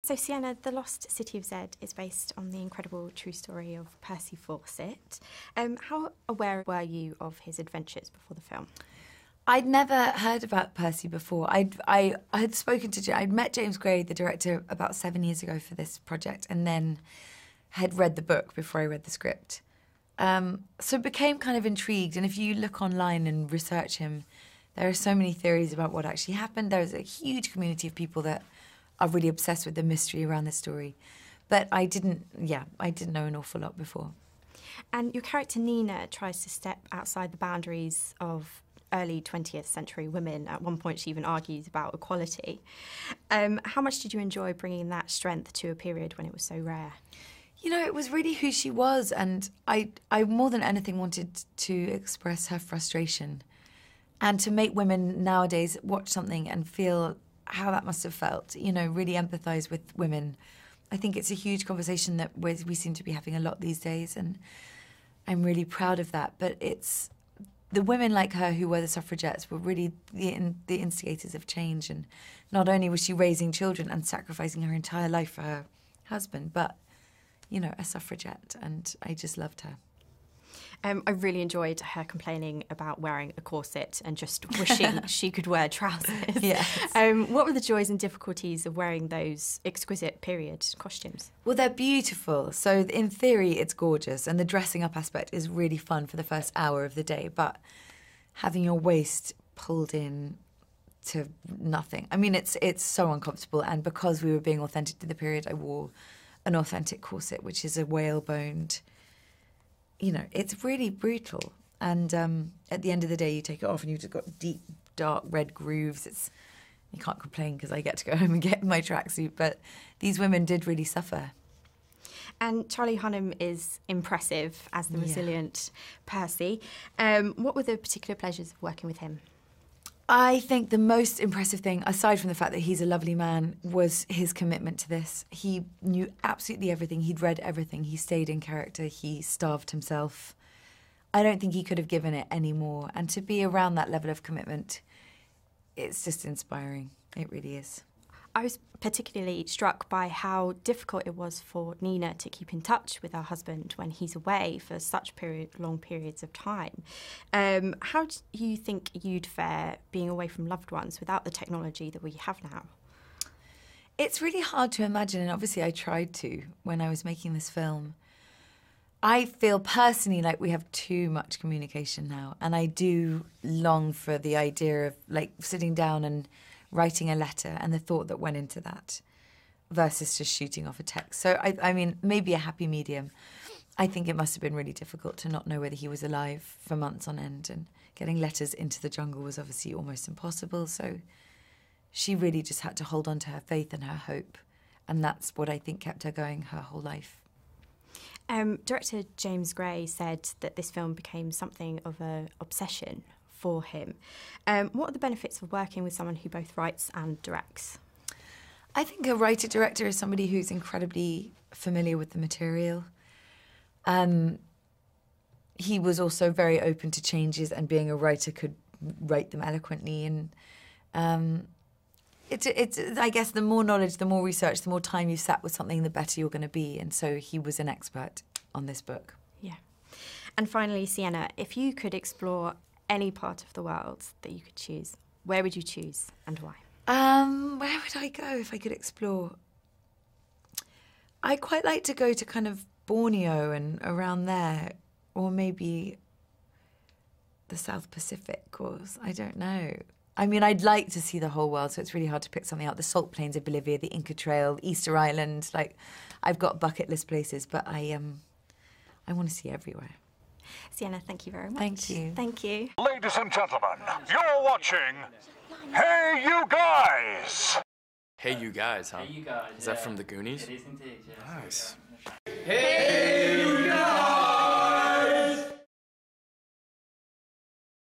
So, Sienna, The Lost City of Zed is based on the incredible true story of Percy Fawcett. How aware were you of his adventures before the film? I'd never heard about Percy before. I had spoken to... I'd met James Gray, the director, about 7 years ago for this project, and then had read the book before I read the script. So became kind of intrigued, and if you look online and research him, there are so many theories about what actually happened. There's a huge community of people that are really obsessed with the mystery around this story. But I didn't know an awful lot before. And your character Nina tries to step outside the boundaries of early 20th century women. At one point she even argues about equality. How much did you enjoy bringing that strength to a period when it was so rare? You know, it was really who she was, and I more than anything wanted to express her frustration and to make women nowadays watch something and feel how that must have felt, you know, really empathise with women. I think it's a huge conversation that we seem to be having a lot these days, and I'm really proud of that. But it's the women like her who were the suffragettes were really the instigators of change, and not only was she raising children and sacrificing her entire life for her husband, but, you know, a suffragette, and I just loved her. I really enjoyed her complaining about wearing a corset and just wishing she could wear trousers. Yes. What were the joys and difficulties of wearing those exquisite period costumes? Well, they're beautiful. So in theory, it's gorgeous, and the dressing up aspect is really fun for the first hour of the day, but having your waist pulled in to nothing. I mean, it's so uncomfortable, and because we were being authentic to the period, I wore an authentic corset, which is a whale-boned... You know, it's really brutal. And at the end of the day, you take it off and you've just got deep, dark red grooves. You can't complain because I get to go home and get my tracksuit. But these women did really suffer. And Charlie Hunnam is impressive as the resilient Percy. What were the particular pleasures of working with him? I think the most impressive thing, aside from the fact that he's a lovely man, was his commitment to this. He knew absolutely everything. He'd read everything. He stayed in character. He starved himself. I don't think he could have given it any more. And to be around that level of commitment, it's just inspiring. It really is. I was particularly struck by how difficult it was for Nina to keep in touch with her husband when he's away for such long periods of time. How do you think you'd fare being away from loved ones without the technology that we have now? It's really hard to imagine, and obviously I tried to when I was making this film. I feel personally like we have too much communication now, and I do long for the idea of like sitting down and writing a letter and the thought that went into that versus just shooting off a text. So, I mean, maybe a happy medium. I think it must have been really difficult to not know whether he was alive for months on end, and getting letters into the jungle was obviously almost impossible. So she really just had to hold on to her faith and her hope, and that's what I think kept her going her whole life. Director James Gray said that this film became something of an obsession for him. What are the benefits of working with someone who both writes and directs? I think a writer-director is somebody who's incredibly familiar with the material. He was also very open to changes, and being a writer could write them eloquently. And it's I guess the more knowledge, the more research, the more time you've sat with something, the better you're going to be. And so he was an expert on this book. Yeah. And finally, Sienna, if you could explore any part of the world that you could choose, where would you choose and why? Where would I go if I could explore? I'd quite like to go to kind of Borneo and around there, or maybe the South Pacific, or I don't know. I mean, I'd like to see the whole world, so it's really hard to pick something out. The Salt Plains of Bolivia, the Inca Trail, Easter Island, like, I've got bucket list places, but I want to see everywhere. Sienna, thank you very much. Thank you. Thank you. Ladies and gentlemen, you're watching Hey You Guys! Hey You Guys, huh? Hey You Guys. Is that from the Goonies? It is indeed, yes. Nice. Hey